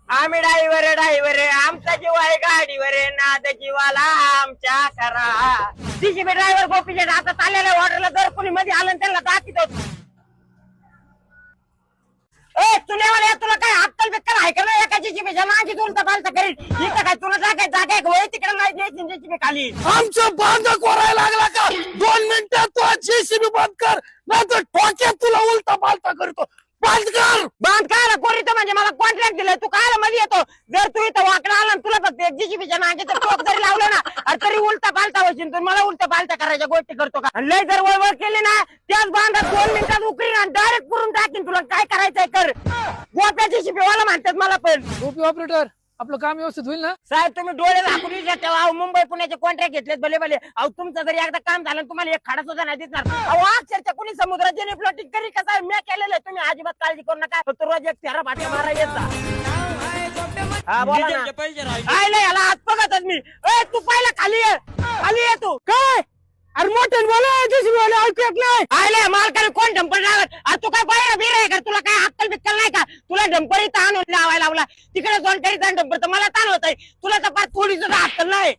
आम्ही ड्रायव्हर आमचा जीव आहे गाडीवर नाद जीवाला आमच्या करा तिची मी ड्रायव्हर गोपीचे आता चाललेल्या वॉटरला जर कोणी मध्ये आलं त्यांना दाखवत होतो. चुन्यावाले तुला काय अक्कल बिक्कल आहे का नाही? एकाची जीबीच्या मागे उलटा पालता करील इथं काय तुला जागा वय तिकडे नाही द्यायची जीबी खाली. आमचं बांध कोरायला लागला का 2 मिनिटात तू जेसीबी बंद कर नाही तर ठोक्यात तुला उलटा पालता करतो. बंद कर. बांध काय कोरीत म्हणजे मला कॉन्ट्रॅक्ट दिलाय तू काय मध्ये येतो. जर तू इथं वाकडा आला तुला फक्त एक जीबीच्या मागे टोक जरी लावलं ना तरी उलटा पालता होशील. तू मला उलटा पालता करायच्या गोष्टी करतो का? लय जर वळवळ केली ना त्याच बांधात 2 मिनिटात उकळी ना डायरेक्ट करून टाकीन. तुला काय करायचंय कर. गोप्या जीबीवाला म्हणतात मला पण. गोपी ऑपरेटर आपलं काम व्यवस्थित होईल ना? साहेब तुम्ही डोळे दाखवून तेव्हा मुंबई पुण्याचे कॉन्ट्रॅक्ट घेतलेत भले भले. अहो तुमचं जरी एकदा काम झालं तुम्हाला एक खडा सुद्धा नाही दिसणार. अहो अक्षरशः कुणी समुद्राची प्लॉटिंग करी कसं मी केलेलं आहे. तुम्ही अजिबात काळजी करू नका. फक्त रोज एक फेरा फाट्या मारा येत जा. हा बोला ना. याला हात बघतच मी. तू पहिला खाली ये तू काय अरे मोठ्याने बोला ऐकू येत नाही. आयले मालकाने कोण डंपर लावत तू काय बाहेर बिर आहे का? तुला काय अक्कल बिक्कल नाही का? तुला डंपर ताण लावायला लावला तिकडे जाऊन करीत डंपर तर मला ताण होत आहे. तुला तर फार थोडी सुद्धा अक्कल नाही.